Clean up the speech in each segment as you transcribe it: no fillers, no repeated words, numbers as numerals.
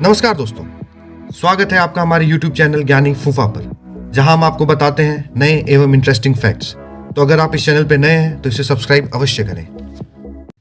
नमस्कार दोस्तों, स्वागत है आपका हमारे YouTube चैनल ज्ञानी फूफा पर, जहां हम आपको बताते हैं नए एवं इंटरेस्टिंग फैक्ट्स। तो अगर आप इस चैनल पर नए हैं तो इसे सब्सक्राइब अवश्य करें।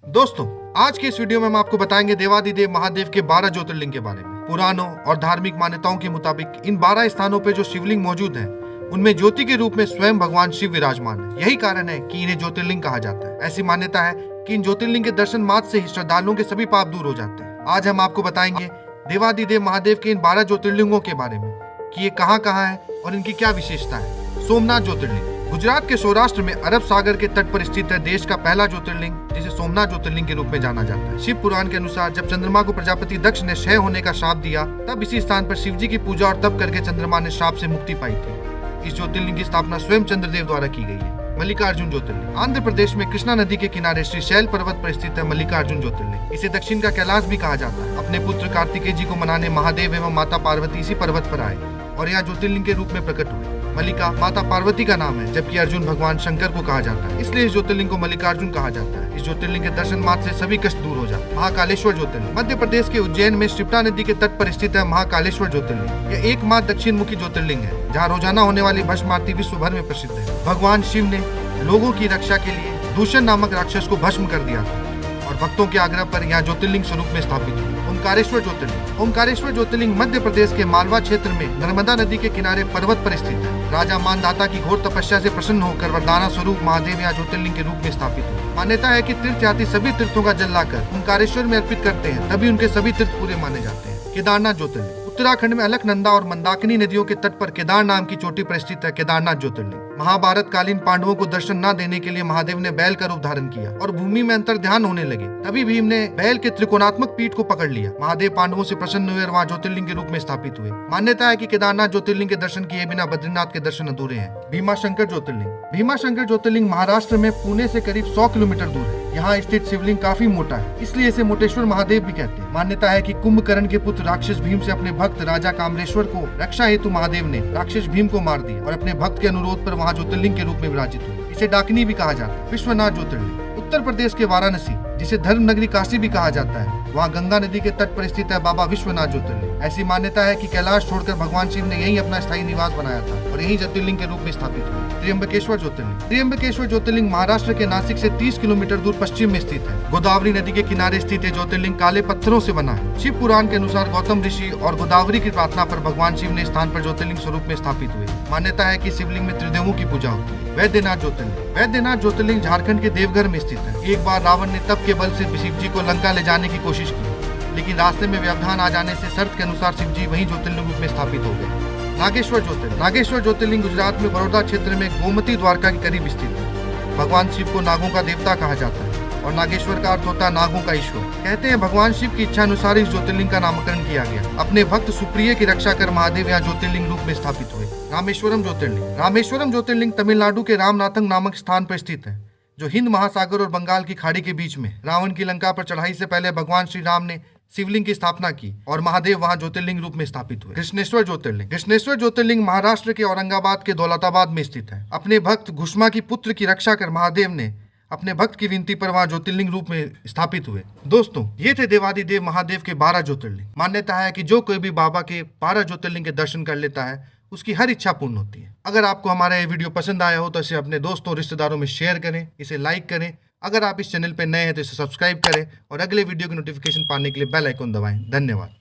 दोस्तों, आज की इस वीडियो में हम आपको बताएंगे देवादिदेव महादेव के 12 ज्योतिर्लिंग के बारे में। पुराणों और धार्मिक मान्यताओं के मुताबिक इन 12 स्थानों पर जो शिवलिंग मौजूद हैं, उनमें ज्योति के रूप में स्वयं भगवान शिव विराजमान है। यही कारण है कि इन्हें ज्योतिर्लिंग कहा जाता है। ऐसी मान्यता है कि इन ज्योतिर्लिंग के दर्शन मात्र से ही श्रद्धालुओं के सभी पाप दूर हो जाते हैं। आज हम आपको बताएंगे देवादिदेव महादेव के इन 12 ज्योतिर्लिंगों के बारे में कि ये कहाँ है और इनकी क्या विशेषता है। सोमनाथ ज्योतिर्लिंग गुजरात के सौराष्ट्र में अरब सागर के तट पर स्थित है। देश का पहला ज्योतिर्लिंग, जिसे सोमनाथ ज्योतिर्लिंग के रूप में जाना जाता है। शिव पुराण के अनुसार जब चंद्रमा को प्रजापति दक्ष ने क्षय होने का श्राप दिया, तब इसी स्थान पर शिव जी की पूजा और तप करके चंद्रमा ने श्राप से मुक्ति पाई थी। इस ज्योतिर्लिंग की स्थापना स्वयं चंद्रदेव द्वारा की गई है। मल्लिकार्जुन ज्योतिर्लिंग आंध्र प्रदेश में कृष्णा नदी के किनारे श्री शैल पर्वत पर स्थित है मल्लिकार्जुन ज्योतिर्लिंग। इसे दक्षिण का कैलाश भी कहा जाता है। अपने पुत्र कार्तिकेय जी को मनाने महादेव एवं माता पार्वती इसी पर्वत पर आए और यहाँ ज्योतिर्लिंग के रूप में प्रकट हुए। मल्लिका माता पार्वती का नाम है, जबकि अर्जुन भगवान शंकर को कहा जाता है, इसलिए इस ज्योतिर्लिंग को मल्लिकार्जुन कहा जाता है। इस ज्योतिर्लिंग के दर्शन मात्र से सभी कष्ट दूर हो जाते हैं। महाकालेश्वर ज्योतिर्लिंग मध्य प्रदेश के उज्जैन में शिप्रा नदी के तट पर स्थित है महाकालेश्वर ज्योतिर्लिंग। यह एकमात्र दक्षिण मुखी ज्योतिर्लिंग है, जहाँ रोजाना होने वाली भस्म आरती विश्व भर में प्रसिद्ध है। भगवान शिव ने लोगों की रक्षा के लिए दूषण नामक राक्षस को भस्म कर दिया था और भक्तों के आग्रह पर यहाँ ज्योतिर्लिंग स्वरूप में स्थापित हुआ। ओंकारेश्वर ज्योतिर्लिंग ओंकारेश्वर ज्योतिर्लिंग मध्य प्रदेश के मालवा क्षेत्र में नर्मदा नदी के किनारे पर्वत पर स्थित है। राजा मानधाता की घोर तपस्या से प्रसन्न होकर वरदाना स्वरूप महादेव यहाँ ज्योतिर्लिंग के रूप में स्थापित हुए। मान्यता है कि तीर्थयात्री सभी तीर्थों का जल लाकर ओंकारेश्वर में अर्पित करते हैं, तभी उनके सभी तीर्थ पूरे माने जाते हैं। केदारनाथ ज्योतिर्लिंग उत्तराखंड में अलकनंदा और मंदाकिनी नदियों के तट पर केदार नाम की चोटी पर स्थित है केदारनाथ ज्योतिर्लिंग। महाभारत कालीन पांडवों को दर्शन न देने के लिए महादेव ने बैल का रूप धारण किया और भूमि में अंतर ध्यान होने लगे। तभी भीम ने बैल के त्रिकोणात्मक पीठ को पकड़ लिया। महादेव पांडवों से प्रसन्न हुए और वहाँ ज्योतिर्लिंग के रूप में स्थापित हुए। मान्यता है कि केदारनाथ ज्योतिर्लिंग के दर्शन किए बिना बद्रीनाथ के दर्शन अधूरे हैं। भीमाशंकर ज्योतिर्लिंग भीमाशंकर ज्योतिर्लिंग महाराष्ट्र में पुणे से करीब 100 किलोमीटर दूर है। यहाँ स्थित शिवलिंग काफी मोटा है, इसलिए इसे मोटेश्वर महादेव भी कहते हैं। मान्यता है कि कुंभकर्ण के पुत्र राक्षस भीम से अपने भक्त राजा कामरेश्वर को रक्षा हेतु महादेव ने राक्षस भीम को मार दिया और अपने भक्त के अनुरोध पर वहाँ ज्योतिर्लिंग के रूप में विराजित हुए। इसे डाकिनी भी कहा जाता है। विश्वनाथ ज्योतिर्लिंग उत्तर प्रदेश के वाराणसी, जिसे धर्म नगरी काशी भी कहा जाता है, वहाँ गंगा नदी के तट पर स्थित है बाबा विश्वनाथ ज्योतिर्लिंग। ऐसी मान्यता है कि कैलाश छोड़कर भगवान शिव ने यही अपना स्थायी निवास बनाया था और यही ज्योतिर्लिंग के रूप में स्थापित हुआ। त्र्यंबकेश्वर ज्योतिर्लिंग महाराष्ट्र के नासिक से 30 किलोमीटर दूर पश्चिम में स्थित है। गोदावरी नदी के किनारे स्थित है ज्योतिर्लिंग काले पत्थरों से बना है। शिव पुराण के अनुसार गौतम ऋषि और गोदावरी की प्रार्थना पर भगवान शिव ने स्थान पर ज्योतिर्लिंग स्वरूप में स्थापित हुए। मान्यता है कि शिवलिंग में त्रिदेवों की पूजा होती है। वैद्यनाथ ज्योतिर्लिंग झारखंड के देवघर में स्थित है। एक बार रावण ने तप के बल से शिव जी को लंका ले जाने की कोशिश की, लेकिन रास्ते में व्यवधान आ जाने से शर्त के अनुसार शिव जी वहीं ज्योतिर्लिंग रूप में स्थापित हो गए। नागेश्वर ज्योतिर्लिंग गुजरात में बड़ौदा क्षेत्र में गोमती द्वारका के करीब स्थित है। भगवान शिव को नागों का देवता कहा जाता है और नागेश्वर का अर्थ होता है नागों का ईश्वर। कहते हैं भगवान शिव की इच्छा अनुसार इस ज्योतिर्लिंग का नामकरण किया गया। अपने भक्त सुप्रिय की रक्षा कर महादेव यहाँ ज्योतिर्लिंग रूप में स्थापित हुए। रामेश्वरम ज्योतिर्लिंग तमिलनाडु के रामनाथम नामक स्थान पर स्थित है, जो हिंद महासागर और बंगाल की खाड़ी के बीच में। रावण की लंका पर चढ़ाई से पहले भगवान श्री राम ने शिवलिंग की स्थापना की और महादेव वहां ज्योतिर्लिंग रूप में स्थापित हुए। कृष्णेश्वर ज्योतिर्लिंग महाराष्ट्र के औरंगाबाद के दौलताबाद में स्थित है। अपने भक्त घुष्मा की पुत्र की रक्षा कर महादेव ने अपने भक्त की विनती पर वहां ज्योतिर्लिंग रूप में स्थापित हुए। दोस्तों, ये थे देवादिदेव महादेव के 12 ज्योतिर्लिंग। मान्यता है कि जो कोई भी बाबा के 12 ज्योतिर्लिंग के दर्शन कर लेता है, उसकी हर इच्छा पूर्ण होती है। अगर आपको हमारा ये वीडियो पसंद आया हो तो इसे अपने दोस्तों रिश्तेदारों में शेयर करें, इसे लाइक करें। अगर आप इस चैनल पर नए हैं तो इसे सब्सक्राइब करें और अगले वीडियो की नोटिफिकेशन पाने के लिए बेल आइकन दबाएं। धन्यवाद।